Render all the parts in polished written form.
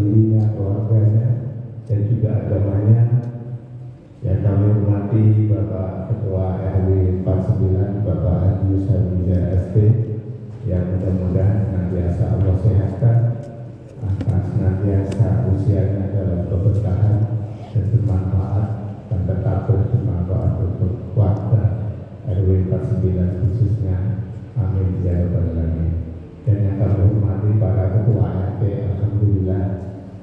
dirinya, keluarganya, dan juga agamanya. Yang kami hormati Bapak Ketua RW 49, Bapak Haji Samiza SP, yang mudah-mudahan senantiasa Allah sehatkan, akan senantiasa usianya dalam keberkahan dan bermanfaat, dan tetap bermanfaat untuk warga RW 49 khususnya. Amin ya rabbal alamin. Dan yang kami hormati para ketua RT, alhamdulillah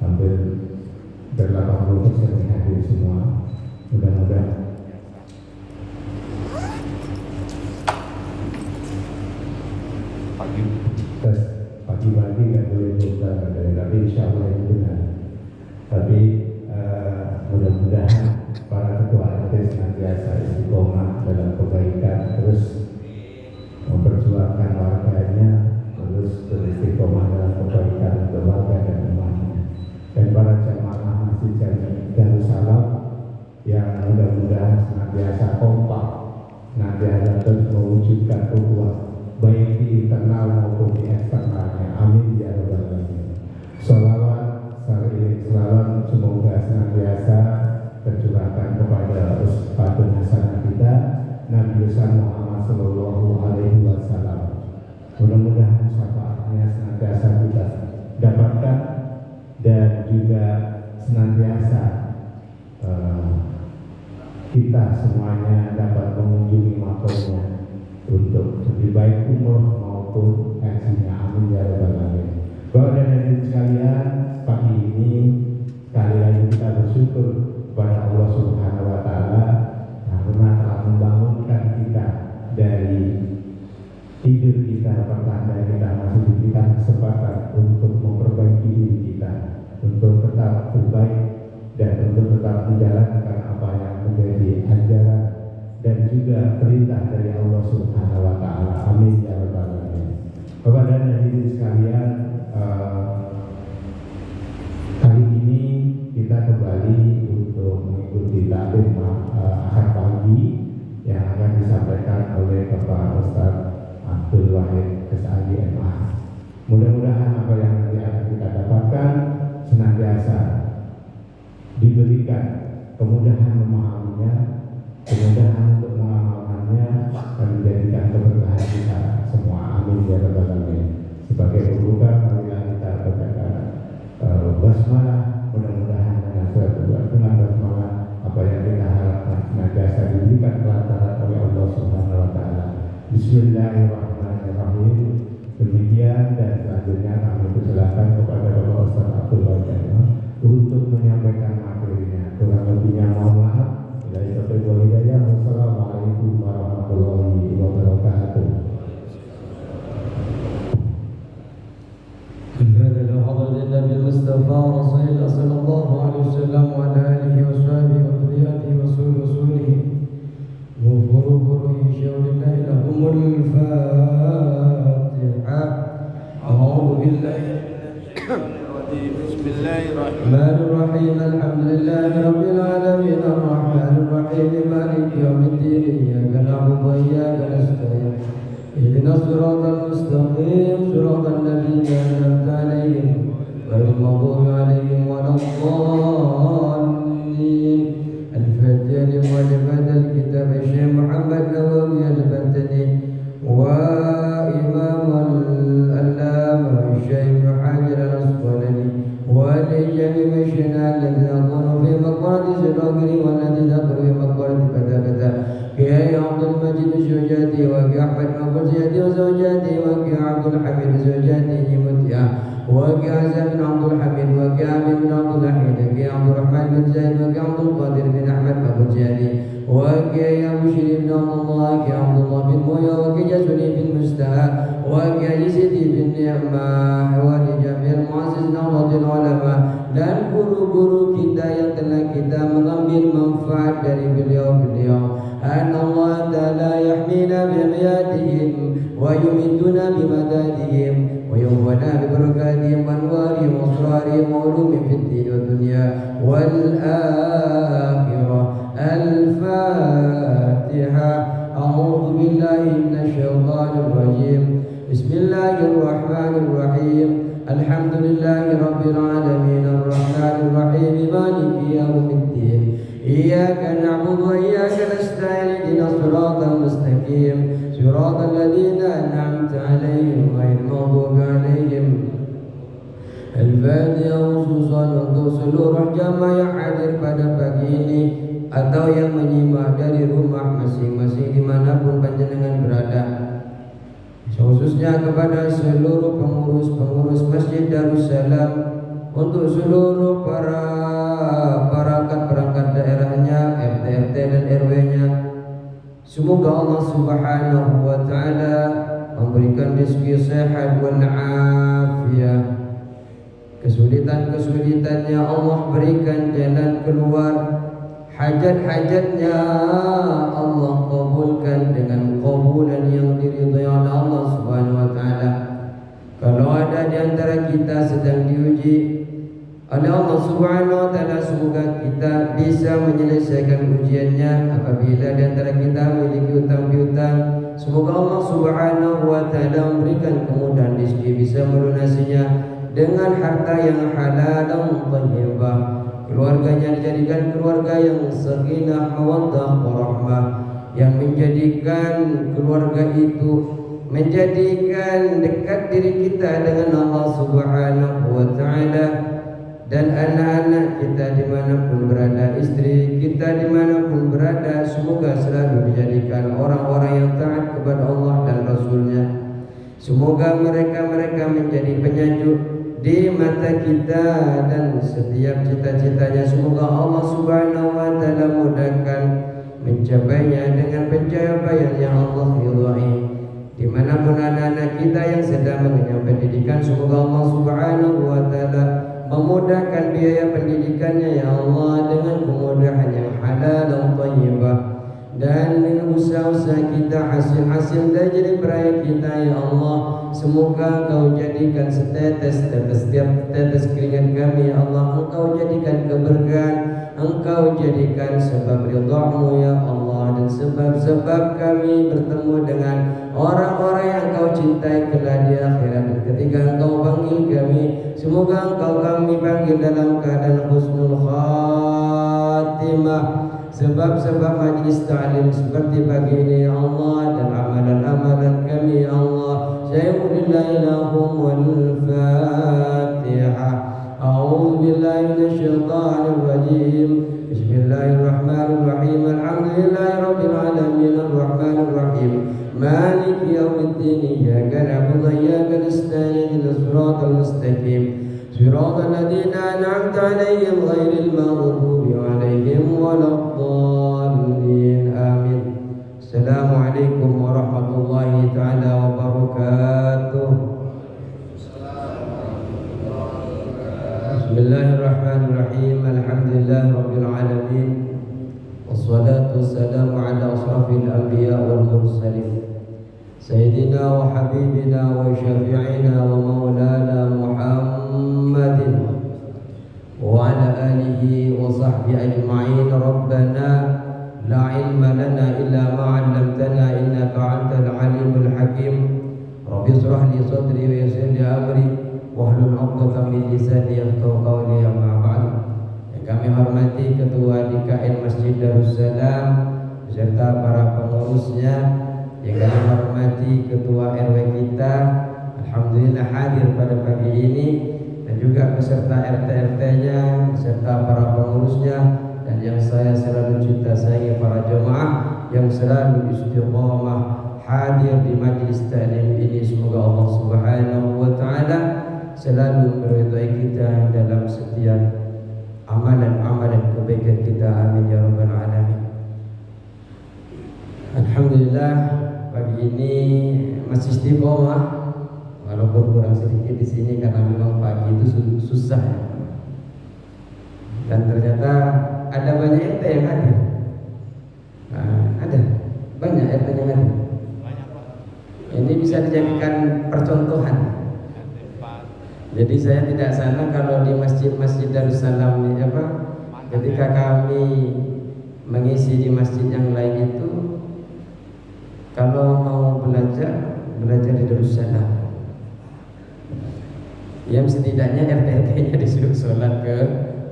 hampir 80% hadir semua. Mudah-mudahan pagi-pagi nggak boleh buka dari, tapi insya Allah itu benar. Tapi mudah-mudahan para ketua RT senantiasa istiqomah dalam kebaikan, terus memperjuangkan warganya, terus beristiqomah dalam kebaikan keluarga dan umatnya. Dan para jamaah Masjid Jami Darussalam yang mudah-mudahan senantiasa kompak, senantiasa terus mewujudkan ukhuwah baik di internal maupun di eksternalnya. Amin ya rabbal alamin. Sholawat selalu semoga senantiasa tercurahkan kepada uswatun hasanah kita Nabi Muhammad Sallallahu Alaihi Wasallam. Mudah-mudahan syafaatnya senantiasa kita dapatkan dan juga senantiasa kita semuanya dapat mengunjungi makamnya untuk lebih baik umroh maupun hajinya. Amin ya rabbal alamin. Bapak dan hadirin sekalian, pagi ini sekali lagi kita bersyukur kepada Allah Subhanahu wa taala karena telah membangunkan kita dari tidur kita, pertanda kita masih diberikan kesempatan untuk memperbaiki diri kita, untuk tetap berbaik dan untuk tetap menjalankan apa yang menjadi ajaran dan juga perintah dari Allah Subhanahu wa taala. Amin ya rabbal alamin. Bapak dan hadirin sekalian, kali ini kita kembali untuk mengikuti taklim Ahad pagi yang akan disampaikan oleh Bapak Ustaz Abdul Wahid SAG MA. Mudah-mudahan apa yang nanti akan kita dapatkan senantiasa diberikan kemudahan memahaminya, kemudahan untuk mengamalkannya, dan menjadikan keberkahan kita semua. Amin ya rabbal alamin. Sebagai pembuka, marilah kita bacakan basmalah. Mudah-mudahan dengan basmalah apa yang kita harapkan senantiasa diberikan kelancaran oleh Allah Subhanahu wa taala. Bismillahirrahmanirrahim. Demikian, dan selanjutnya kami persilakan kepada Bapak Ustaz Abdul Wahid untuk menyampaikan materinya. Kurang lebihnya mohon maaf. Wassalamualaikum warahmatullahi wabarakatuh. النبي المصطفى رسول الله صلى الله عليه وسلم وعلى آله وصحبه وذريته ورسوله وفروه شهود الله لهم الفاتحة. أعوذ بالله بسم الله الرحمن الرحيم. الحمد لله رب العالمين الرحمن الرحيم مالك يوم الدين. إياك نعبد وإياك نستعين. اهدنا الصراط المستقيم صراط الذين أنعمت عليهم غير المغضوب عليهم ولا الضالين. الفاتحة لمؤلفات الكتاب الشيخ محمد نووي البدني وإمام العلامة الشيخ ابن حجر الأسقلاني ولجميع مشينا الذين أظنوا في مقبرة سلوكري والذي ذكر في مقبرة كذا كذا كي عبد المجيد زوجاتي وكي أحمد أبو زيادي وزوجاتي وكي عبد الحميد زوجاتي متيا وكي عزام بن عبد الحميد وكي عامر بن عبد الحميد وكي عبد الرحمن بن زيد وكي عبد القادر بن أحمد أبو زيادي وكي أبو شريف بن عبد الله وكي عبد الله بن مويا وكي جسوني بن مستهى وكي جسدي بن نعمة ولجميع المعزز نهضة العلماء dan guru-guru kita yang telah kita mengambil manfaat dari beliau-beliau. Allah Ta'ala yahmina bi'ayatihim wa yumituna bimadadihim wa yawwana bibarakatihim wa anwarihim wa asrarihim wa ulumihim fid din wa dunya wal akhirah. Al-Fatiha. A'udzu billahi minasy syaithanir rajim. Bismillahirrahmanirrahim. Alhamdulillahi Rabbil Alamin Ar-Rahmanir Rahim Maliki Yawmiddin Iyyaka na'budu wa iyyaka nasta'in Ihdinas siratal mustaqim Siratal ladzina an'amta 'alaihim ghairil maghdubi 'alaihim. Al-Fatihah khususan untuk seluruh jamaah yang hadir pada pagi ini atau yang menyimak dari rumah masing-masing dimanapun panjenengan berada, khususnya kepada seluruh pengurus Masjid Darussalam, untuk seluruh para perangkat daerahnya, RT dan RW-nya. Semoga Allah Subhanahu wa taala memberikan rezeki sehat wal afiyah. Kesulitan-kesulitannya Allah berikan jalan keluar, hajat-hajatnya Allah kabulkan dengan kabulan yang diridhai oleh Allah Subhanahu wa taala. Kalau ada di antara kita sedang diuji oleh Allah Subhanahu wa taala, semoga kita bisa menyelesaikan ujiannya. Apabila di antara kita memiliki hutang piutang, semoga Allah Subhanahu wa taala memberikan kemudahan rezeki bisa melunasinya dengan harta yang halal dan thayyibah. Keluarganya dijadikan keluarga yang sakinah mawaddah warahmah, yang menjadikan keluarga itu menjadikan dekat diri kita dengan Allah Subhanahu wa taala, dan anak-anak kita dimanapun berada, istri kita dimanapun berada, semoga selalu dijadikan orang-orang yang taat kepada Allah dan Rasulnya. Semoga mereka menjadi penyejuk di mata kita dan setiap cita-citanya. Semoga Allah Subhanahu wa taala mudahkan mencapainya dengan pencapaian yang Allah ridhai. Dimanapun anak-anak kita yang sedang mengenyam pendidikan, semoga Allah Subhanahu wa taala memudahkan biaya pendidikannya ya Allah, dengan kemudahan yang halal dan thayyibah. Dan usaha-usaha kita, hasil-hasil dari perayaan kita ya Allah, semoga Engkau jadikan setiap tetes keringat kami ya Allah, Engkau jadikan keberkahan, Engkau jadikan sebab ridha-Mu ya Allah, dan sebab-sebab kami bertemu dengan orang-orang yang Engkau cintai kelak di akhirat. Dan ketika Engkau panggil kami, semoga Engkau kami panggil dalam keadaan husnul khatimah. Sebab-sebab majlis ta'lim seperti pagi ini ya Allah, dan amalan-amalan kami ya Allah. Syaikhulillah ilahum wal Fatihah. A'udzu billahi minasyaitonir rajim. Bismillahirrahmanirrahim. Alhamdulillahi rabbil alamin arrahmanir rahim. Maliki yaumiddin. Iyyaka na'budu wa iyyaka nasta'in. Ihdinas siratal mustaqim. Siratal ladzina an'amta 'alaihim ghairil maghdubi 'alaihim waladdallin. Amin. Assalamualaikum warahmatullahi taala wabarakatuh. Bismillahirrahmanirrahim. Alhamdulillahirabbil alamin. Wassalatu wassalamu ala asrafil anbiya wal mursalin. Sayyidina wa habibina wa syafi'ina wa maulana Muhammadin wa ala alihi wa sahbihi ajma'in. Rabbana la ilma lana illa ma 'allamtana innaka antal alimul hakim. Rabbi shrah li sadri wa yassir li amri wahlul 'uqdatam min lisani yafqahu qawli. Amma ba'd. Yang kami hormati Ketua DKM Masjid Darussalam beserta para pengurusnya, yang kami hormati Ketua RW kita, alhamdulillah hadir pada pagi ini, dan juga beserta RT-RT-nya, beserta para pengurusnya, dan yang saya selalu cinta sayangi para jemaah yang selalu istiqomah hadir di majlis ta'lim ini. Semoga Allah Subhanahu wa taala selalu meridai kita dalam setiap amalan-amalan kebaikan kita. Amin ya rabbal alamin. Alhamdulillah pagi ini masih istiqomah, walaupun kurang sedikit di sini karena memang pagi itu susah ya. Dan ternyata ada banyak RT yang hadir. Ada banyak RT yang hadir. Ini bisa dijadikan percontohan. Jadi saya tidak salah kalau di Masjid Darussalam ini ketika kami mengisi di masjid yang lain itu, kalau mau belajar di Darussalam. Yang setidaknya RT-nya disuruh sholat ke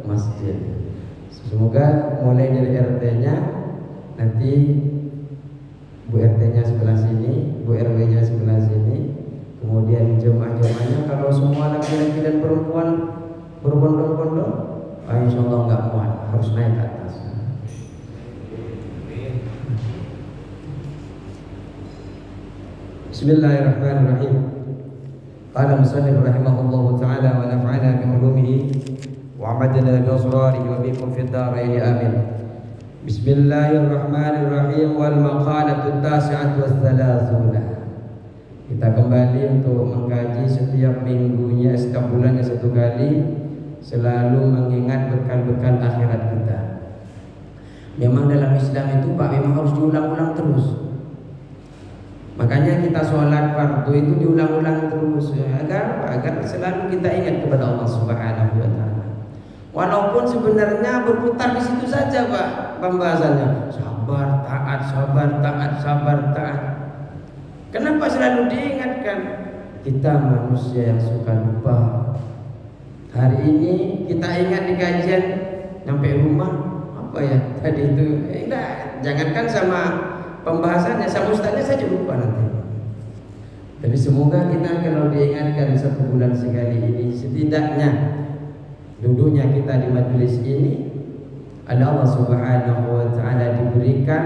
masjid. Semoga mulai dari RT-nya, nanti Bu RT-nya sebelah sini, Bu RW-nya sebelah sini, kemudian jemaah-jemaahnya kalau semua laki-laki dan perempuan berbondong-bondong, insya Allah nggak muat, harus naik ke atas. Bismillahirrahmanirrahim. Qala musannif rahimahullahu ta'ala wa nafa'ana bi ulumihi wa amadana bi asrarihi wa bikum fid dharain amin. Bismillahirrahmanirrahim. Wal maqalatu tasi'atu was-salasuna. Kita kembali untuk mengkaji setiap minggunya, setiap bulannya satu kali, selalu mengingat bekal-bekal akhirat kita. Memang dalam Islam itu Pak memang harus diulang-ulang terus. Makanya kita sholat fardu itu diulang-ulang terus agar selalu kita ingat kepada Allah Subhanahu wa taala. Walaupun sebenarnya berputar di situ saja Pak pembahasannya. Sabar, taat, sabar, taat, sabar, taat. Kenapa selalu diingatkan? Kita manusia yang suka lupa. Hari ini kita ingat di kajian sampai rumah apa ya tadi itu jangankan sama pembahasannya, sama ustaznya saja lupa nanti. Tapi semoga kita kalau diingatkan satu bulan sekali ini, setidaknya duduknya kita di majelis ini, Allah Subhanahu wa taala diberikan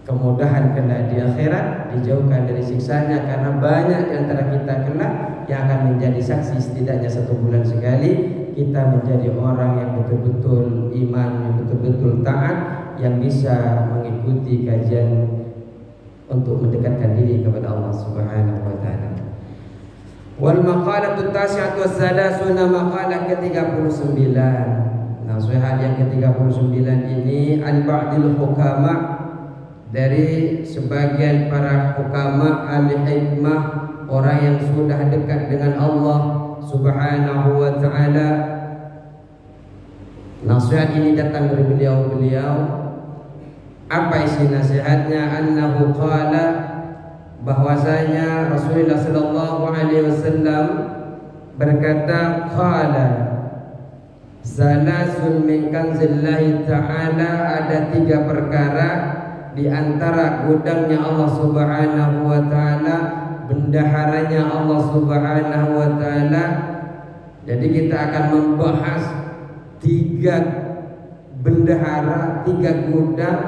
kemudahan kelak di akhirat, dijauhkan dari siksanya, karena banyak di antara kita kelak yang akan menjadi saksi setidaknya satu bulan sekali kita menjadi orang yang betul-betul iman, yang betul-betul taat, yang bisa mengikuti kajian untuk mendekatkan diri kepada Allah Subhanahu wa taala. Wal maqalatu tasi'atu was-salasuna, maqalah ke-39. Nasihat yang ke-39 ini an ba'dil hukama, dari sebagian para hukama al-hikmah, orang yang sudah dekat dengan Allah Subhanahu wa taala. Nasihat ini datang dari beliau-beliau. Apa isi nasihatnya? Annahu qala, bahwasanya Rasulullah sallallahu alaihi wasallam berkata, qala salasun min kanzillahi ta'ala, ada 3 perkara di antara gudangnya Allah Subhanahu wa taala, bendaharanya Allah Subhanahu wa taala. Jadi kita akan membahas 3 bendahara, 3 gudang,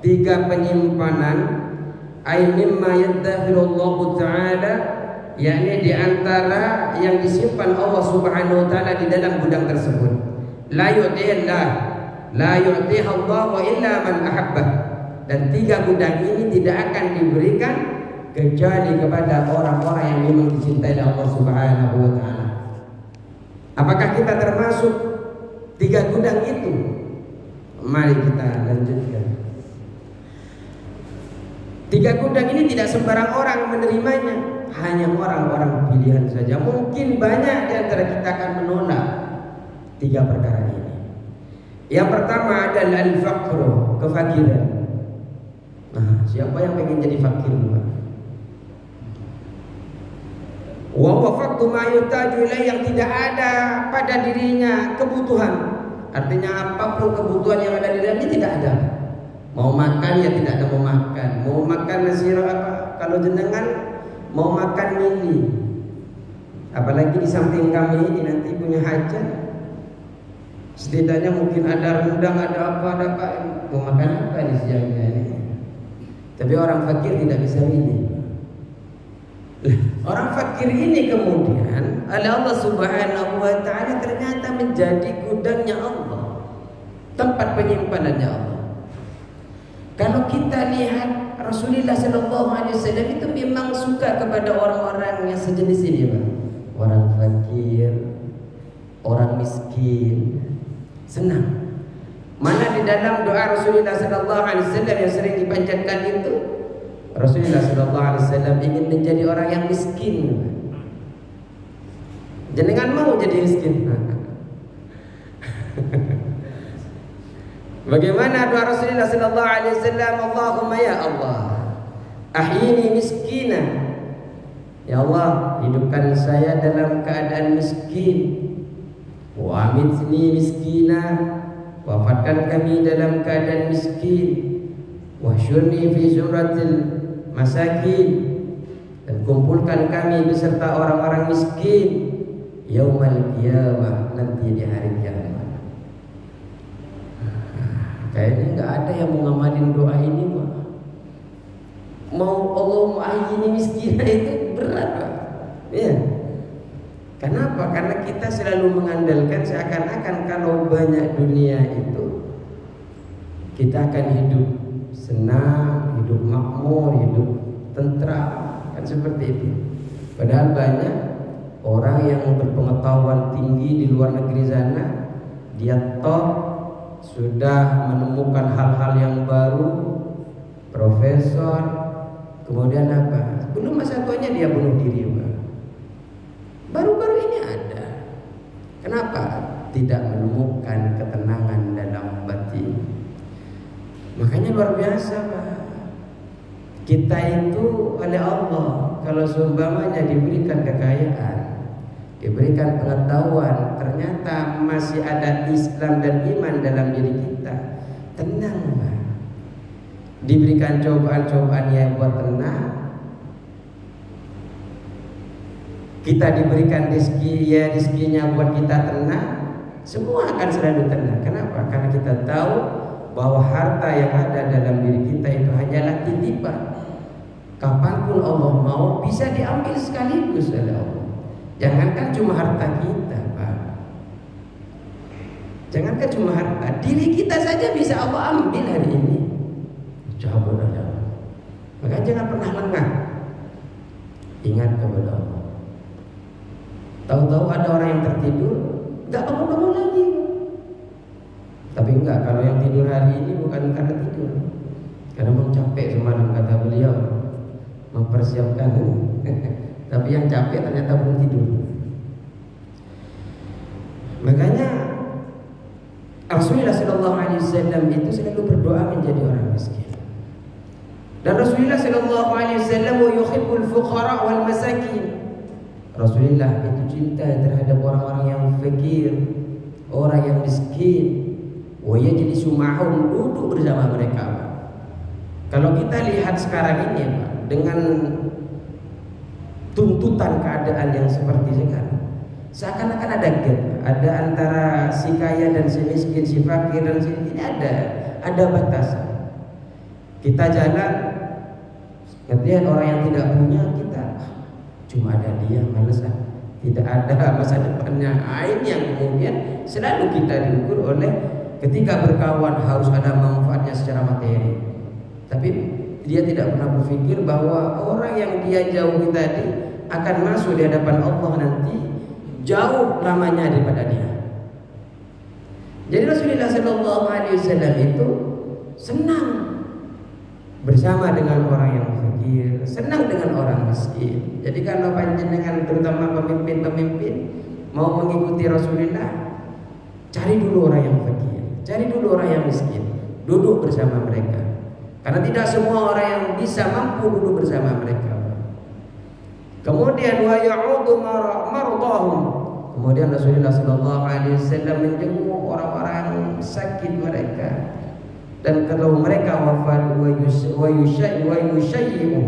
3 penyimpanan. Ay mimma yadzakhirullahu ta'ala, yakni di antara yang disimpan Allah Subhanahu wa taala di dalam gudang tersebut. La yu'tihillah, la yu'tihallah wa illa man ahabbah. Dan 3 gudang ini tidak akan diberikan kecuali kepada orang-orang yang memang dicintai Allah Subhanahu wa taala. Apakah kita termasuk 3 gudang itu? Mari kita lanjutkan. 3 gudang ini tidak sembarang orang menerimanya, hanya orang-orang pilihan saja. Mungkin banyak di antara kita akan menolak 3 perkara ini. Yang pertama adalah al-faqru, kefakiran. Nah, siapa yang pengen jadi fakir? Wa wafaqtu ma yutaju ilai, yang tidak ada pada dirinya kebutuhan. Artinya apapun kebutuhan yang ada di dirinya tidak ada. Mau makan ya tidak ada mau makan. Mau makan nasi apa? Kalau jenengan mau makan mili. Apalagi di samping kami ini nanti punya hajat. Setidaknya mungkin ada rendang, ada apa. Mau makan apa di siangnya ini? Tapi orang fakir tidak bisa milih. Orang fakir ini kemudian Allah Subhanahu wa taala ternyata menjadi gudangnya Allah, tempat penyimpanannya Allah. Kalau kita lihat Rasulullah sallallahu alaihi wasallam itu memang suka kepada orang-orang yang sejenis ini, Pak. Orang fakir, orang miskin, senang. Mana di dalam doa Rasulullah sallallahu alaihi wasallam yang sering dipanjatkan itu, Rasulullah sallallahu alaihi wasallam ingin menjadi orang yang miskin. Jangan mau jadi miskin. Bagaimana doa Rasulullah sallallahu alaihi wasallam? Allahumma ya Allah, ahyini miskina Ya Allah, hidupkan saya dalam keadaan miskin. Wa amitni miskina, wafatkan kami dalam keadaan miskin. Wahsyurni fi zumratil masakin, dan kumpulkan kami beserta orang-orang miskin yaumal qiyamah, nanti di hari kiamat. Kayaknya nggak ada yang mau ngamalin doa ini, Pak. Mau Allahumma ahyini miskina itu berat, Pak. Ya. Kenapa? Karena kita selalu mengandalkan seakan-akan kalau banyak dunia itu kita akan hidup senang, hidup makmur, hidup tentram, kan seperti itu. Padahal banyak orang yang berpengetahuan tinggi di luar negeri sana, dia top, sudah menemukan hal-hal yang baru, profesor, kemudian apa? Belum masa tuanya dia bunuh diri, Pak. Baru-baru ini ada. Kenapa? Tidak menemukan ketenangan dalam batin. Makanya luar biasa, Pak. Kita itu oleh Allah, kalau seumpamanya diberikan kekayaan, diberikan pengetahuan, ternyata masih ada Islam dan iman dalam diri kita, tenang, Pak. Diberikan cobaan-cobaan yang buat tenang, kita diberikan rezeki, ya rezekinya buat kita tenang, semua akan selalu tenang. Kenapa? Karena kita tahu bahwa harta yang ada dalam diri kita itu hanyalah titipan. Kapanpun Allah mau bisa diambil sekaligus oleh Allah. Jangankan cuma harta kita, Pak. Jangankan cuma harta, diri kita saja bisa Allah ambil hari ini. Cabut oleh Allah. Maka jangan pernah lengah. Ingat kepada Allah. Tahu-tahu ada orang yang tertidur, nggak bangun-bangun lagi. Tapi enggak, kalau yang tidur hari ini bukan karena tidur, karena memang capek semalam, kata beliau, mempersiapkan. Tapi yang capek ternyata belum tidur. Makanya Rasulullah Sallallahu Alaihi Wasallam itu selalu berdoa menjadi orang miskin. Dan Rasulullah Sallallahu Alaihi Wasallam yuhibbul fuqara wal masakin. Rasulullah itu cinta terhadap orang-orang yang fakir, orang yang miskin. Ya jadi sumahum, duduk bersama mereka, Pak. Kalau kita lihat sekarang ini, Pak, dengan tuntutan keadaan yang seperti sekarang, seakan-akan ada gap, ada antara si kaya dan si miskin, si fakir dan si ini ada batasan. Kita jalan, lihat orang yang tidak punya, kita cuma ada dia, males, tidak ada masa depannya. Ini yang kemudian selalu kita diukur oleh. Ketika berkawan harus ada manfaatnya secara materi, tapi dia tidak pernah berpikir bahwa orang yang dia jauhi tadi akan masuk di hadapan Allah nanti jauh lamanya daripada dia. Jadi Rasulullah Sallallahu Alaihi Wasallam itu senang bersama dengan orang yang fakir, senang dengan orang miskin. Jadi kalau panjenengan terutama pemimpin-pemimpin mau mengikuti Rasulullah, cari dulu orang yang fakir. Cari dulu orang yang miskin, duduk bersama mereka. Karena tidak semua orang yang bisa mampu duduk bersama mereka. Kemudian wa ya'udu mardahum. Kemudian Rasulullah Sallallahu Alaihi Wasallam menjenguk orang-orang sakit mereka. Dan kalau mereka wafat wa yushayyi'u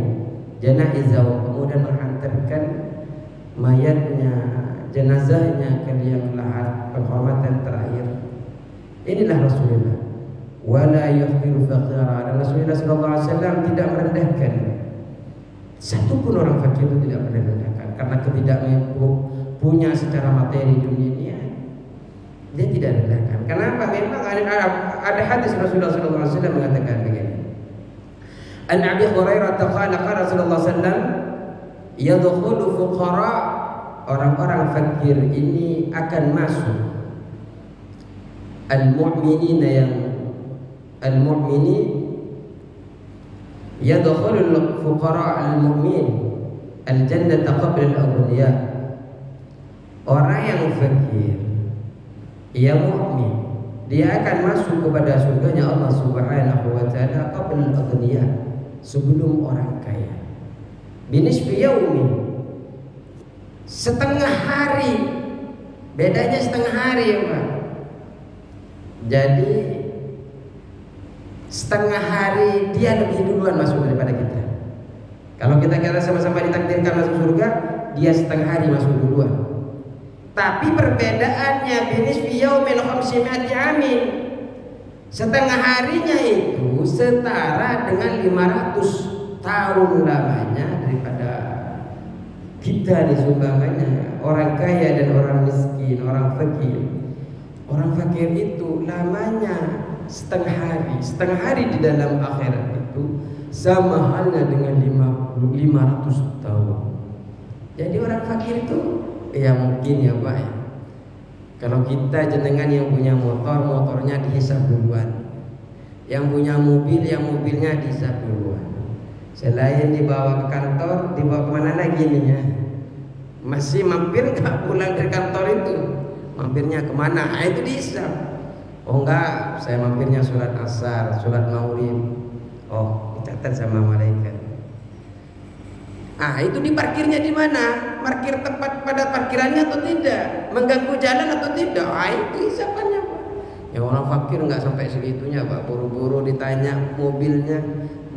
janaizahum, kemudian menghantarkan mayatnya, jenazahnya ke liang lahat, penghormatan terakhir. Inilah Rasulullah. Wala yuhqiru faqira. Dan Rasulullah Sallallahu Alaihi Wasallam tidak merendahkan satu pun orang fakir, itu tidak pernah direndahkan. Karena ketidakpunya secara materi dunia, dia tidak rendahkan. Kenapa? Memang ada hadis Rasulullah Sallallahu Alaihi Wasallam mengatakan begini. An Abi Hurairah qala qala Rasulullah Sallallahu Alaihi Wasallam yadkhulu fuqara, orang-orang fakir ini akan masuk al-mu'minin, yang al-mu'minin yadkhulul fuqara al-mu'min al-jannata qabla al-aghniya. Orang yang fakir, ia mu'min, dia akan masuk kepada surganya Allah Subhanahu wa taala qabla al-aghniya, sebelum orang kaya. Binisfi yaumin, setengah hari, bedanya setengah hari ya Pak. Jadi setengah hari dia lebih duluan masuk daripada kita. Kalau kita sama-sama ditakdirkan masuk surga, dia setengah hari masuk duluan. Tapi perbedaannya binisfi yaumil khamsimi'ati amin. Setengah harinya itu setara dengan 500 tahun lamanya daripada kita di sumbangannya. Orang kaya dan orang miskin, orang fakir. Orang fakir itu lamanya setengah hari. Setengah hari di dalam akhirat itu sama halnya dengan 500 tahun. Jadi orang fakir itu ya mungkin ya Pak ya. Kalau kita jenengan yang punya motor, motornya dihisab duluan. Yang punya mobil, yang mobilnya dihisab duluan. Selain dibawa ke kantor, dibawa kemana lagi nih ya? Masih mampir nggak pulang dari kantor itu? Mampirnya kemana? Itu dihisab. Oh enggak, saya mampirnya sholat asar, sholat maghrib. Oh, dicatat sama malaikat. Itu diparkirnya di mana? Parkir tepat pada parkirannya atau tidak? Mengganggu jalan atau tidak? Itu hisabannya Pak. Ya orang fakir nggak sampai segitunya Pak. Buru-buru ditanya mobilnya,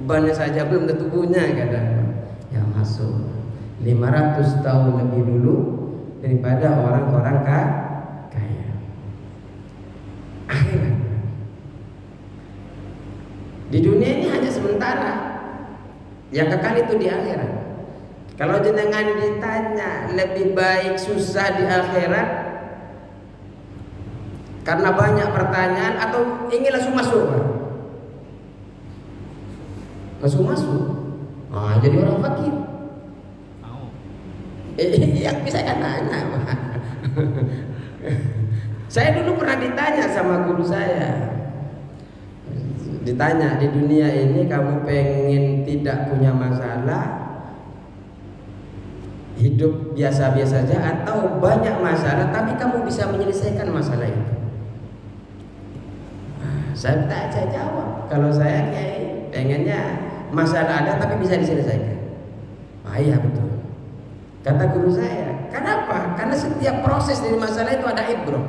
bannya saja belum tentu punya kadang. Ya masuk 500 tahun lebih dulu daripada orang-orang kaya. Akhirat. Di dunia ini hanya sementara. Yang kekal itu di akhirat. Kalau jenengan ditanya lebih baik susah di akhirat karena banyak pertanyaan atau ingin langsung masuk Pak? Langsung masuk. Jadi orang fakir. Yang bisa kan nanya Pak. Saya dulu pernah ditanya sama guru saya. Ditanya, di dunia ini kamu pengen tidak punya masalah, hidup biasa-biasa saja, atau banyak masalah tapi kamu bisa menyelesaikan masalah itu? Saya jawab, kalau saya kayak pengennya masalah ada tapi bisa diselesaikan. Iya betul. Kata guru saya, kenapa? Karena setiap proses dari masalah itu ada ibrah,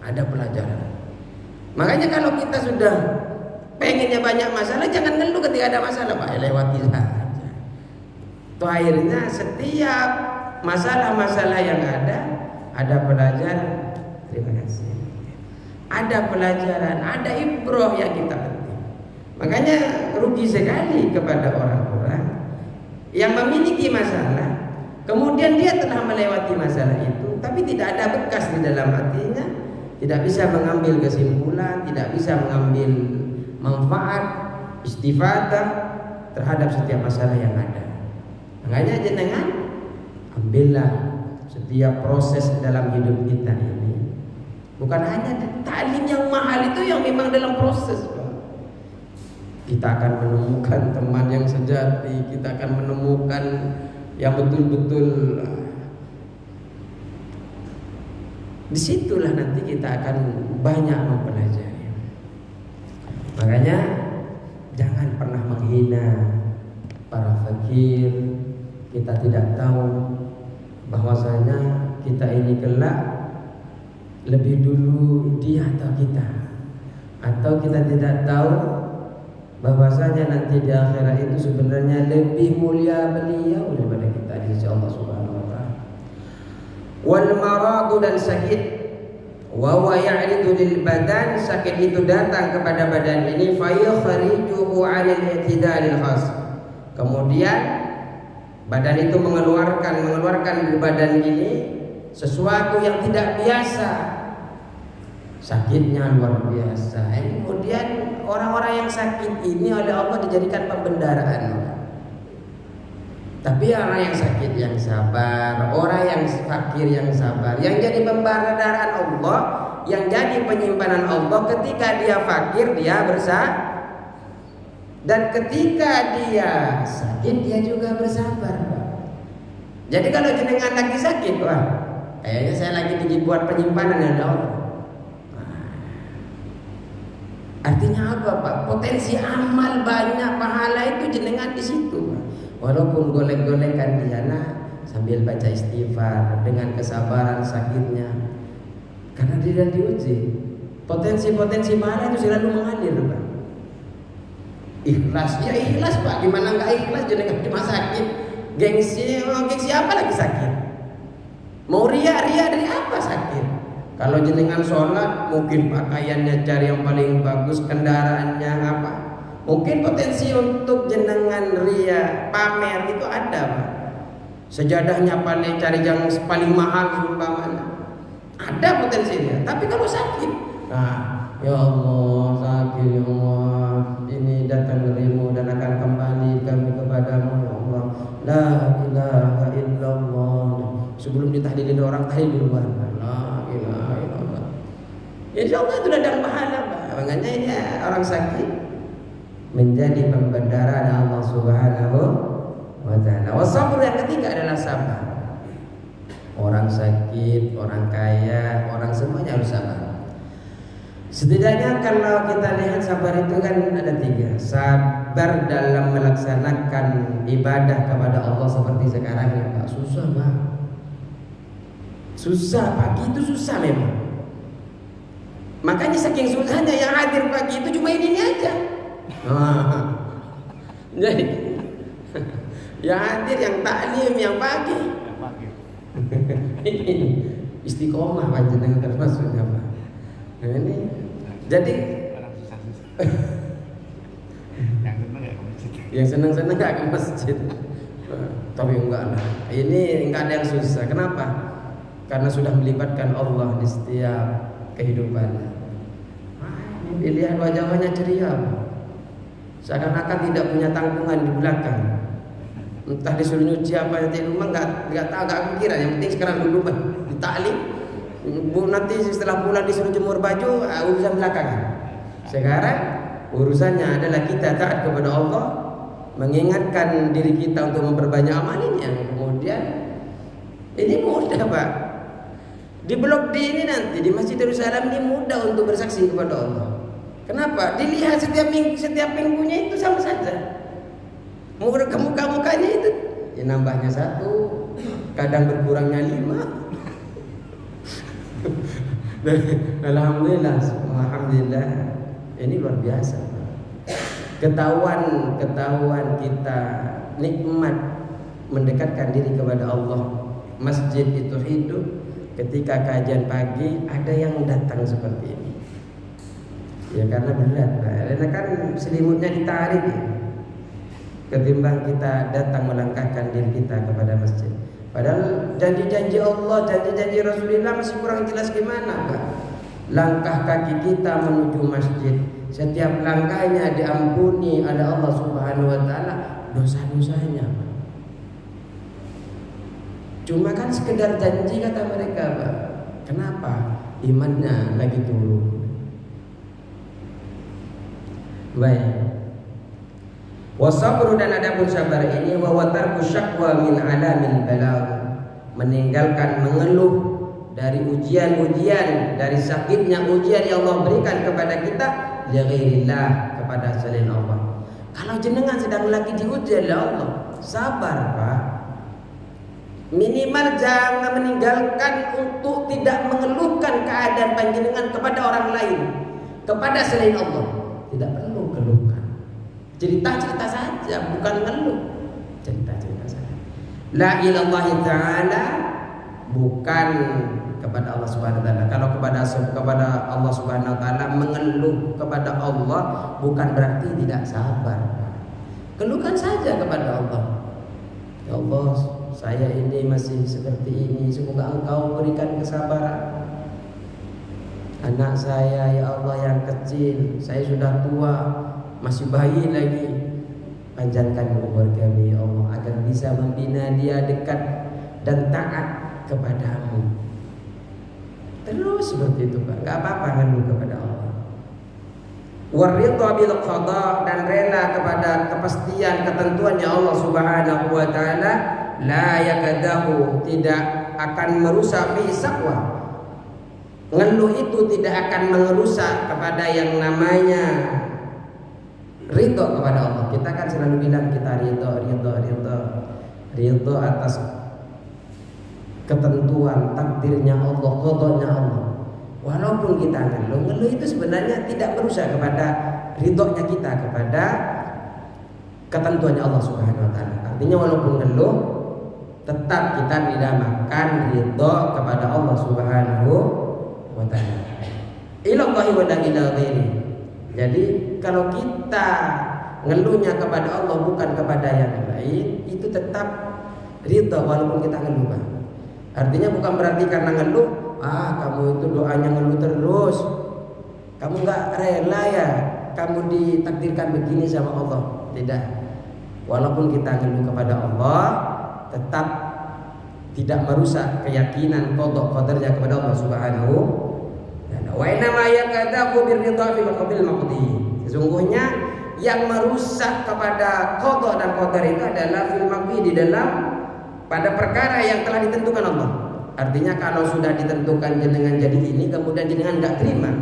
ada pelajaran. Makanya kalau kita sudah pengennya banyak masalah, jangan ngeluh ketika ada masalah Pak, lewati saja. Itu akhirnya setiap masalah-masalah yang ada pelajaran. Terima kasih. Ada pelajaran, ada ibrah yang kita penting. Makanya rugi sekali kepada orang-orang yang memiliki masalah, kemudian dia telah melewati masalah itu, tapi tidak ada bekas di dalam hatinya, tidak bisa mengambil kesimpulan, tidak bisa mengambil manfaat, istifadah terhadap setiap masalah yang ada. Makanya jenengan ambillah setiap proses dalam hidup kita ini. Bukan hanya taklim yang mahal itu yang memang dalam proses Pak. Kita akan menemukan teman yang sejati, kita akan menemukan yang betul-betul. Disitulah nanti kita akan banyak mempelajari. Makanya jangan pernah menghina para fakir. Kita tidak tahu bahwasanya kita ini kelak lebih dulu dia atau kita, atau kita tidak tahu bahwasanya nanti di akhirat itu sebenarnya lebih mulia beliau daripada kita di sisi Allah Subhanahu wa taala. Wal maradu, dan sakit, wa huwa ya'ridu lil badan, sakit itu datang kepada badan ini, fa yakhrijuhu 'alal i'tidalil khas. Kemudian badan itu mengeluarkan dari badan ini sesuatu yang tidak biasa. Sakitnya luar biasa. Kemudian orang-orang yang sakit ini oleh Allah dijadikan pembendaraan. Tapi orang yang sakit yang sabar, orang yang fakir yang sabar, yang jadi pembendaraan Allah, yang jadi penyimpanan Allah. Ketika dia fakir dia bersabar, dan ketika dia sakit dia juga bersabar. Jadi kalau jenengan lagi sakit, wah kayaknya saya lagi dibuat penyimpanan oleh Allah. Artinya apa Pak? Potensi amal banyak, pahala itu jenengan di situ Pak. Walaupun golek-golekan di sana, sambil baca istighfar dengan kesabaran sakitnya, karena dia diuji. Potensi-potensi pahala itu selalu mengalir, Pak. Ikhlas, ya ikhlas Pak. Gimana nggak ikhlas jenengan cuma sakit? Gengsi apa lagi sakit? Mau ria dari apa sakit? Kalau jenengan sholat, mungkin pakaiannya cari yang paling bagus, kendaraannya apa? Mungkin potensi untuk jenengan ria, pamer itu ada Pak. Sejadahnya paling cari yang paling mahal umpamanya. Ada potensinya. Tapi kalau sakit, nah, ya Allah sakit ya Allah, ini datang darimu dan akan kembali kami kepadamu ya Allah. La ilaha illallah. Sebelum ditahlilin orang tahlil duluan. La ilaha illallah. Insya Allah itu ladang pahala Pak. Makanya ini orang sakit menjadi pembendaraan Allah Subhanahu wa ta'ala. Wasabr yang ketiga adalah sabar. Orang sakit, orang kaya, orang semuanya harus sabar. Setidaknya kalau kita lihat sabar itu kan ada 3. Sabar dalam melaksanakan ibadah kepada Allah seperti sekarang ya Pak. Susah Pak. Susah, pagi itu susah memang. Makanya saking susahnya yang hadir pagi itu cuma ini aja. Jadi yang hadir, yang taklim, yang pagi. Istiqomah panjenengan termasuknya Pak. Nah, ini jadi yang senang-senang gak ke masjid. Tapi enggak lah. Ini enggak ada yang susah. Kenapa? Karena sudah melibatkan Allah di setiap kehidupannya. Dilihat wajah-wajahnya ceria, seakan-akan tidak punya tanggungan di belakang. Entah disuruh nyuci apa nanti rumah nggak tahu, nggak kira. Yang penting sekarang dulu ditaklim. Nanti setelah pulang disuruh jemur baju, urusan belakangan. Sekarang urusannya adalah kita taat kepada Allah, mengingatkan diri kita untuk memperbanyak amalnya. Kemudian ini mudah Pak. Di blok D ini nanti di Masjid Darussalam ini mudah untuk bersaksi kepada Allah. Kenapa? Dilihat setiap minggunya itu sama saja. Muka-mukanya itu ya nambahnya 1, kadang berkurangnya 5. Alhamdulillah ini luar biasa. Ketahuan kita nikmat mendekatkan diri kepada Allah. Masjid itu hidup ketika kajian pagi ada yang datang seperti ini. Ya karena berat, karena kan selimutnya ditarik ya. Ketimbang kita datang melangkahkan diri kita kepada masjid. Padahal janji-janji Allah, janji-janji Rasulullah masih kurang jelas gimana Pak. Langkah kaki kita menuju masjid, setiap langkahnya diampuni oleh Allah Subhanahu wa ta'ala dosa-dosanya Pak. Cuma kan sekedar janji kata mereka Pak. Kenapa? Imannya lagi turun. Baik. Wasabru, dan adapun sabar ini wa watarku syakwa min alamil balagh, meninggalkan mengeluh dari ujian-ujian, dari sakitnya ujian yang Allah berikan kepada kita li ghairillah, kepada selain Allah. Kalau jenengan sedang lagi diuji oleh Allah, sabar Pak. Minimal jangan meninggalkan untuk tidak mengeluhkan keadaan panjenengan kepada orang lain, kepada selain Allah. Tidak perlu keluhkan. Cerita-cerita saja, bukan ngeluh. Cerita-cerita saja. La ilallahi ta'ala, bukan kepada Allah Subhanahu wa ta'ala. Kalau kepada Allah Subhanahu wa ta'ala mengeluh kepada Allah bukan berarti tidak sabar. Keluhkan saja kepada Allah. Ya Allah, saya ini masih seperti ini, semoga Engkau berikan kesabaran. Anak saya ya Allah yang kecil, saya sudah tua, masih bayi lagi, panjangkan umur kami ya Allah agar bisa membina dia dekat dan taat kepadamu. Terus seperti itu Pak, nggak apa-apa ngeluh kepada Allah. Waridha bil qada, dan rela kepada kepastian ketentuannya Allah Subhanahu wa ta'ala. La yakadahu, tidak akan merusak fi saqwa. Ngeluh itu tidak akan merusak kepada yang namanya ridho kepada Allah. Kita kan selalu bilang kita ridho atas ketentuan takdirnya Allah, qadanya Allah. Walaupun kita ngeluh itu sebenarnya tidak merusak kepada ridhonya kita kepada ketentuannya Allah Subhanahu wa taala. Artinya walaupun ngeluh tetap kita dinamakan ridho kepada Allah Subhanahu wa taala. Ilallahi wa la ilaha ghairi. Jadi kalau kita ngeluhnya kepada Allah bukan kepada yang lain, itu tetap ridho walaupun kita ngeluh. Artinya bukan berarti karena ngeluh, kamu itu doanya ngeluh terus, kamu nggak rela ya, kamu ditakdirkan begini sama Allah. Tidak. Walaupun kita ngeluh kepada Allah, tetap tidak merusak keyakinan qada qadarnya kepada Allah Subhanahu wa inna ma yakadabu birridha fil qadil maqdi. Sesungguhnya yang merusak kepada qada dan qadar itu adalah fil maqdi, di dalam pada perkara yang telah ditentukan Allah. Artinya kalau sudah ditentukan jenengan jadi ini kemudian jenengan enggak terima,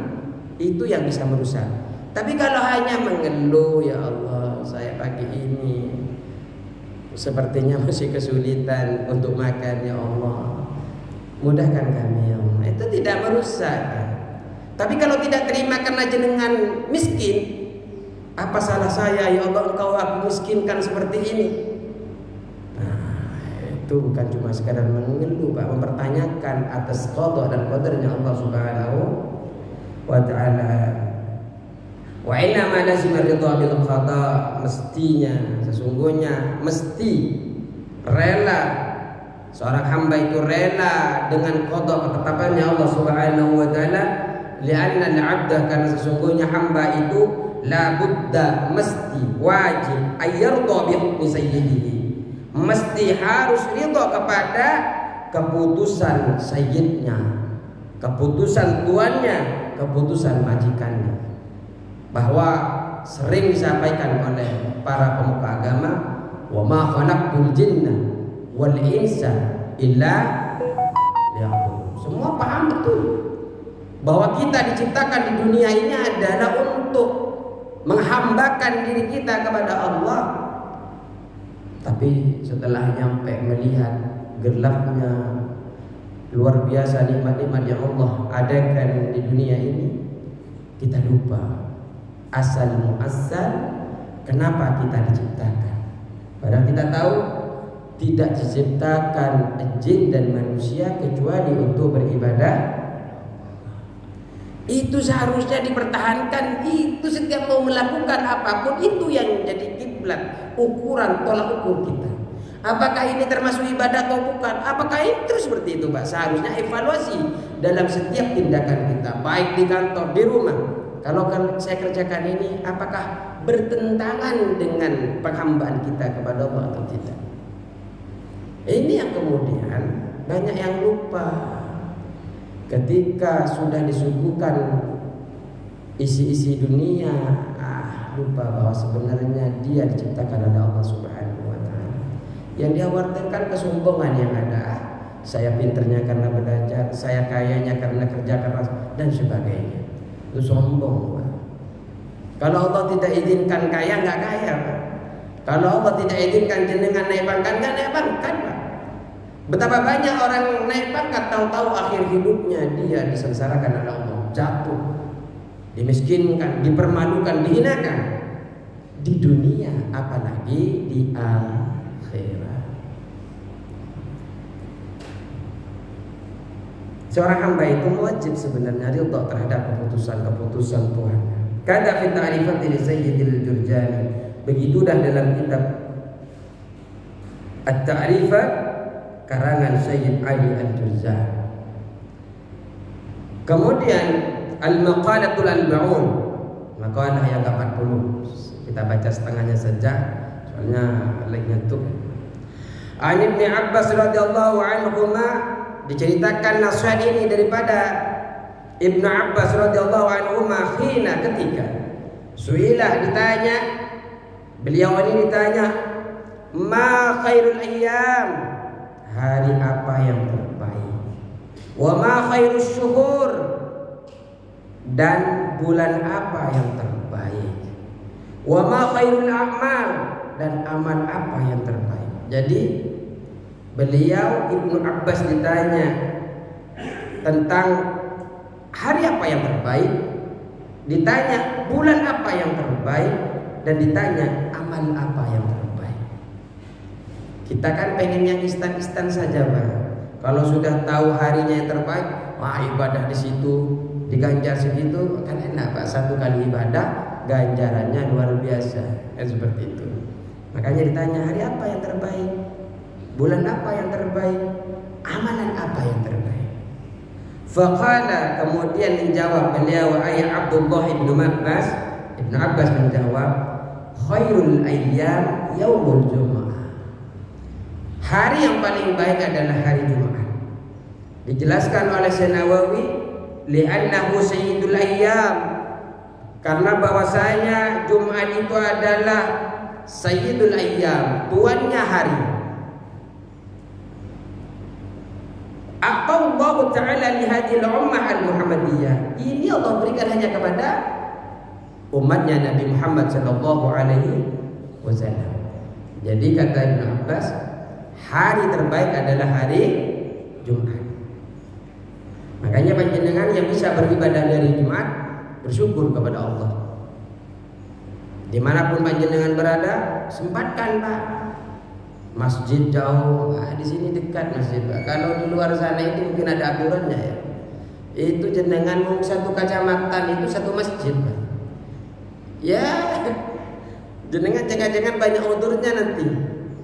itu yang bisa merusak. Tapi kalau hanya mengeluh, ya Allah saya pagi ini sepertinya masih kesulitan untuk makan, ya Allah mudahkan kami ya Allah, itu tidak merusak. Tapi kalau tidak terima karena jenengan miskin, apa salah saya ya Allah engkau aku miskinkan seperti ini? Itu bukan cuma sekadar mengeluh, Pak, mempertanyakan atas qada dan qadarnya Allah Subhanahu wa taala. Wa inna ma lazima ridha bil qada, mestinya sesungguhnya mesti rela seorang hamba itu rela dengan qada ketetapannya Allah Subhanahu wa taala, li'anna al-'abda, karena sesungguhnya hamba itu la budda, mesti wajib ayyarda bi hukmi sayyidihi, mesti harus ridha kepada keputusan sayyidnya, keputusan tuannya, keputusan majikannya. Bahwa sering disampaikan oleh para pemuka agama, wa ma khalaqtul jinna wal insa illa liya'budun. Semua paham betul bahwa kita diciptakan di dunia ini adalah untuk menghambakan diri kita kepada Allah. Tapi setelah nyampe melihat gelapnya luar biasa nikmat-nikmat yang Allah adakan di dunia ini, kita lupa asal muasal kenapa kita diciptakan. Padahal kita tahu tidak diciptakan jin dan manusia kecuali untuk beribadah. Itu seharusnya dipertahankan. Itu setiap mau melakukan apapun itu yang jadi kiblat, ukuran tolak ukur kita. Apakah ini termasuk ibadah atau bukan? Apakah itu seperti itu, Pak? Seharusnya evaluasi dalam setiap tindakan kita, baik di kantor, di rumah. Kalau saya kerjakan ini, apakah bertentangan dengan penghambaan kita kepada Allah atau tidak? Ini yang kemudian banyak yang lupa. Ketika sudah disuguhkan isi-isi dunia, lupa bahwa sebenarnya dia diciptakan oleh Allah Subhanahu wa taala. Yang diawarkan kesombongan yang ada, saya pinternya karena belajar, saya kayanya karena kerja keras dan sebagainya. Itu sombong, Pak. Kalau Allah tidak izinkan kaya, nggak kaya, Pak. Kalau Allah tidak izinkan jenengan naik pangkat, nggak naik pangkat, Pak. Betapa banyak orang naik pangkat, tahu-tahu akhir hidupnya dia disengsarakan oleh Allah, jatuh, dimiskinkan, dipermalukan, dihinakan di dunia, apalagi di akhirat. Seorang hamba itu wajib sebenarnya ridha terhadap keputusan-keputusan Tuhan. Kata fi ta'rifati li Sayyidil Jurjani, begitu dah dalam kitab At-Ta'rifat karangan Sayyid Ali Al-Jurjani. Kemudian Al-Maqalatul Al-Ba'un, maqalah yang ke-40. Kita baca setengahnya saja soalnya lagi ngantuk. An Ibnu Abbas radhiyallahu anhuma, diceritakan nasihat ini daripada Ibnu Abbas radhiyallahu anhuma, khina, ketika suilah, ditanya, beliau ini ditanya, ma khairul ayyam, hari apa yang terbaik, wa ma khairus syuhur, dan bulan apa yang terbaik, wa ma khairul a'mal, dan amal apa yang terbaik. Jadi Beliau Ibnu Abbas ditanya tentang hari apa yang terbaik, ditanya bulan apa yang terbaik, dan ditanya amal apa yang terbaik. Kita kan pengen yang instan-instan saja, Pak. Kalau sudah tahu harinya yang terbaik, wah ibadah di situ diganjar segitu kan enak, Pak. Satu kali ibadah ganjarannya luar biasa. Seperti itu. Makanya ditanya hari apa yang terbaik, bulan apa yang terbaik, amalan apa yang terbaik. Faqala, kemudian menjawab beliau ayat Abdullah ibnu Abbas menjawab, khairul ayyam yaumul Jumu'ah. Hari yang paling baik adalah hari Jumat. Dijelaskan oleh Nawawi, li'annahu sayyidul ayyam, karena bahwasanya Jumat itu adalah sayyidul ayyam, tuannya hari. Allah Ta'ala li hadhil ummah al-Muhammadiyah. Ini Allah berikan hanya kepada umatnya Nabi Muhammad sallallahu alaihi wasallam. Jadi kata Ibnu Abbas, hari terbaik adalah hari Jumat. Makanya panjenengan yang bisa beribadah dari Jumat, bersyukur kepada Allah. Dimanapun panjenengan berada, sempatkan, Pak. Masjid jauh, di sini dekat masjid, Pak. Kalau di luar sana itu mungkin ada aturannya ya. Itu jenengan satu kecamatan itu satu masjid, Pak. Ya, jenengan jangan-jangan banyak udurnya nanti.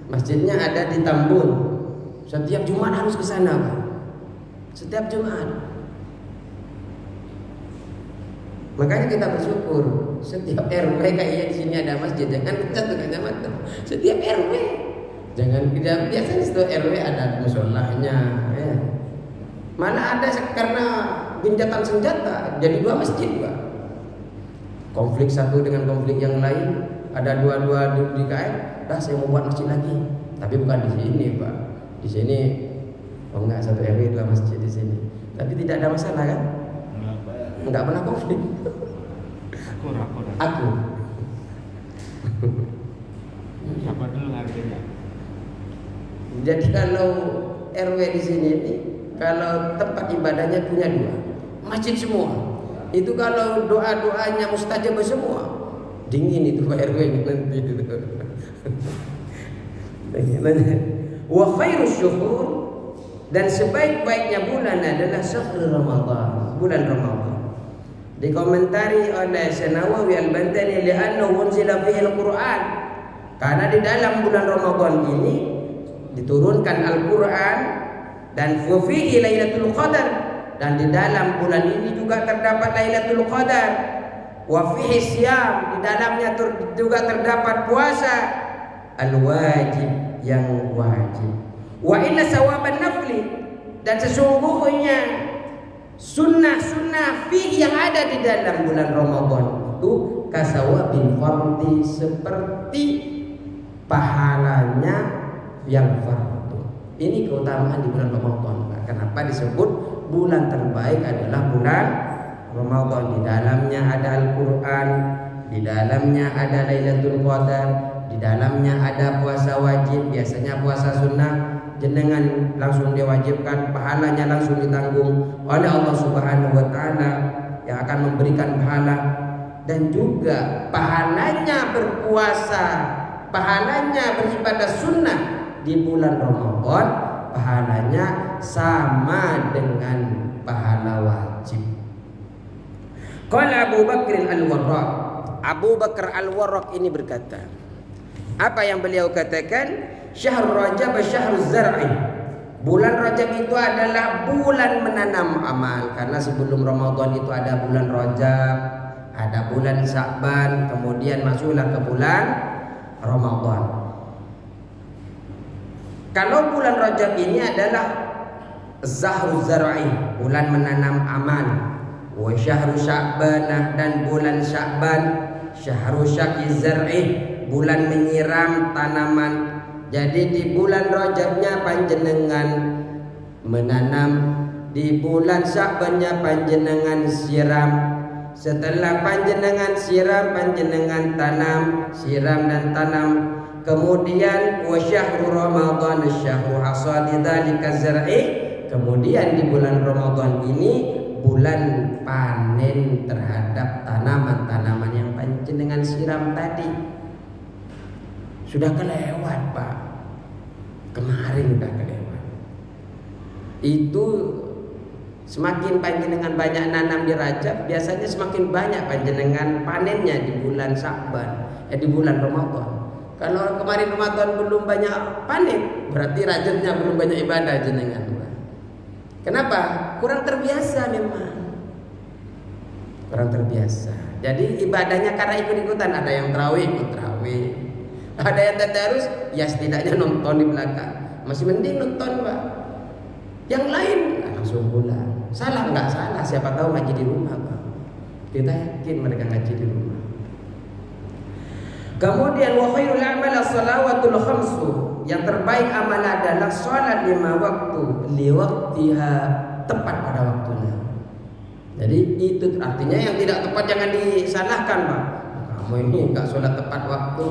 Masjidnya ada di Tambun. Setiap Jumat harus ke sana, Pak. Setiap Jumat. Makanya kita bersyukur setiap RW kayak di sini ada masjid, jangan satu kecamatan. Setiap RW. Jangan kita biasanya itu RW ada musholahnya, ya. Mana ada karena gencatan senjata jadi dua masjid, Pak. Konflik satu dengan konflik yang lain, ada dua-dua di KM, dah saya mau buat masjid lagi. Tapi bukan di sini, Pak. Di sini enggak satu RW dua masjid di sini. Tapi tidak ada masalah kan? Enggak pernah konflik. Aku. Siapa dulu harganya? Jadi kalau RW di sini ini, kalau tempat ibadahnya punya dua, masjid semua. Itu kalau doa-doanya mustajab semua. Dingin itu Pak RW-nya nanti itu. Wa khairus syuhur, dan sebaik-baiknya bulan adalah syahrul Ramadan, bulan Ramadan. Dikomentari oleh Nawawi Al-Bantani, li'annahu unzila fihi al-Qur'an, karena di dalam bulan Ramadan ini diturunkan Al-Quran, dan fihi Lailatul Qadar, dan di dalam bulan ini juga terdapat Lailatul Qadar. Wa fihi siyam, di dalamnya juga terdapat puasa al-wajib, yang wajib. Wa inna sawaban nafli, dan sesungguhnya sunnah-sunnah fihi yang ada di dalam bulan Ramadan itu kasawabil fardhi, seperti pahalanya yang fardu. Ini keutamaan di bulan Ramadan, Pak. Kenapa disebut bulan terbaik adalah bulan Ramadan? Di dalamnya ada Al-Quran, di dalamnya ada Lailatul Qadar, di dalamnya ada puasa wajib. Biasanya puasa sunnah jenengan langsung diwajibkan, pahalanya langsung ditanggung oleh Allah Subhanahu wa Ta'ala yang akan memberikan pahala. Dan juga pahalanya berpuasa, pahalanya beribadah sunnah di bulan Ramadan, pahalanya sama dengan pahala wajib. Qala Abu Bakr Al-Warraq, Abu Bakar Al-Warraq ini berkata, apa yang beliau katakan? Syahrul Rajab syahruz zar'i, bulan Rajab itu adalah bulan menanam amal. Karena sebelum Ramadan itu ada bulan Rajab, ada bulan Sya'ban, kemudian masuklah ke bulan Ramadan. Kalau bulan Rajab ini adalah Zahruz Zar'i, bulan menanam amal. Wa syahru Sya'ban, dan bulan Sya'ban syahru syaqi zar'i, bulan menyiram tanaman. Jadi di bulan Rajabnya panjenengan menanam, di bulan Sya'bannya panjenengan siram. Setelah panjenengan siram, panjenengan tanam, siram dan tanam. Kemudian wa syahru Ramadan syahru hasadi dzalika zar'i. Kemudian di bulan Ramadan ini bulan panen terhadap tanaman-tanaman yang panjenengan siram tadi. Sudah kelewat, Pak. Kemarin sudah kelewat. Itu semakin panjenengan banyak nanam di Rajab, biasanya semakin banyak panjenengan panennya di bulan Sya'ban, di bulan Ramadan. Kalau kemarin Ramadan belum banyak panen, berarti Rajabnya belum banyak ibadah jenengan. Kenapa? Kurang terbiasa memang. Kurang terbiasa. Jadi ibadahnya karena ikut-ikutan, ada yang tarawih ikut tarawih. Ada yang tadarus, ya setidaknya nonton di belakang. Masih mending nonton, Pak. Yang lain langsung pulang. Salah nggak salah, siapa tahu ngaji di rumah, Pak. Kita yakin mereka ngaji di rumah. Kemudian wa khairul a'mal as-salawatul khamsu. Yang terbaik amal adalah salat 5 waktu li waqtiha, tepat pada waktunya. Jadi itu artinya yang tidak tepat jangan disalahkan, Pak. Kamu ini enggak salat tepat waktu.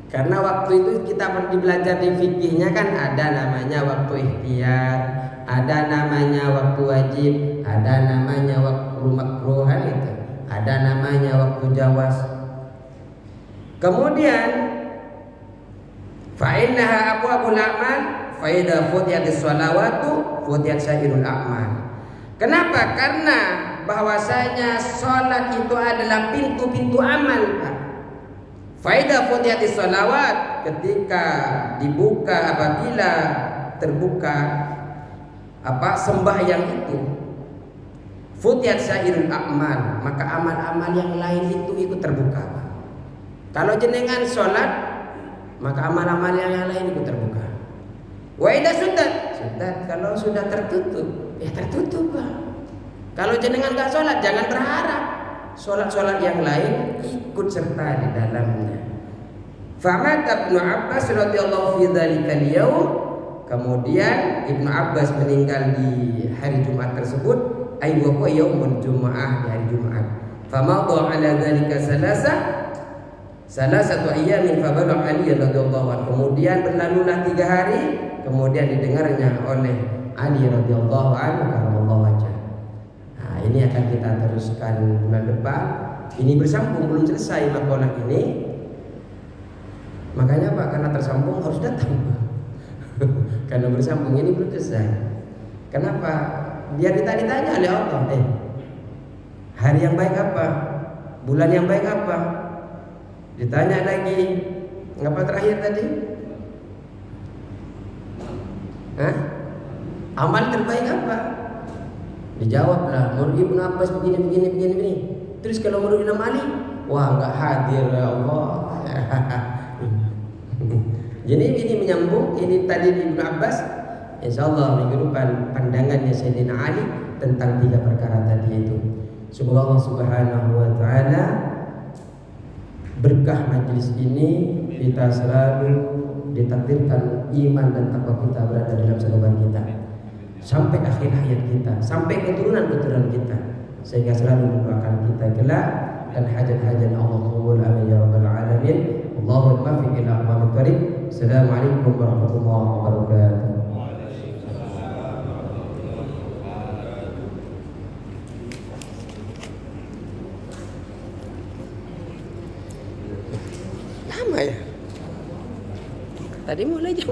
Karena waktu itu kita belajar di fikihnya kan ada namanya waktu ikhtiar, ada namanya waktu wajib, ada namanya waktu makruhan itu, ada namanya waktu jawaz. Kemudian fa innaha abwabul a'mal fa idza futiyatis shalawatu futiyat syairul a'mal. Kenapa? Karena bahwasanya salat itu adalah pintu-pintu amal, Pak. Fa idza futiyatis shalawat, ketika dibuka, apabila terbuka sembahyang itu, futiyat syairul a'mal, maka amal-amal yang lain itu ikut terbuka. Kalau jenengan sholat, maka amal-amal yang lain ikut terbuka. Wa idza sudah, kalau sudah tertutup, ya tertutup, Pak. Kalau jenengan enggak sholat, jangan berharap sholat-sholat yang lain ikut serta di dalamnya. Famata Ibnu Abbas radhiyallahu fi dzalikal yaum. Kemudian Ibnu Abbas meninggal di hari Jumat tersebut, ay wa huwa yaumul Jumu'ah, di hari Jumat. Famadha ala dzalika salasatu ayyamin fabalagha Ali radhiyallahu anhu. Kemudian berlalulah 3 hari, kemudian didengarnya oleh Ali radhiyallahu anhu karramallahu wajhah. Nah, ini akan kita teruskan bulan depan. Ini bersambung, belum selesai makalah ini. Makanya Pak, karena tersambung harus datang. Karena bersambung ini belum selesai. Kenapa? Biar kita ditanya oleh Allah, hari yang baik apa? Bulan yang baik apa? Ditanya lagi, ngapa terakhir tadi? Amal terbaik apa? Dijawablah, menurut Ibnu Abbas begini. Terus kalau menurut Imam Ali, wah nggak hadir ya Allah. Jadi ini menyambung, ini tadi Ibnu Abbas. Insyaallah minggu depan pandangannya Sayyidina Ali tentang 3 perkara tadi itu. Semoga Allah Subhanahu wa taala berkah majlis ini, kita selalu ditakdirkan iman dan takwa kita berada dalam kehidupan kita sampai akhir hayat kita, sampai keturunan-keturunan kita, sehingga selalu mendoakan kita kelak dan hajat-hajat Allah qabul amin ya rabbal alamin. Allahumma fi ila aqwamit thariq. Assalamualaikum warahmatullahi wabarakatuh. Lama ya? Tadi mulai jam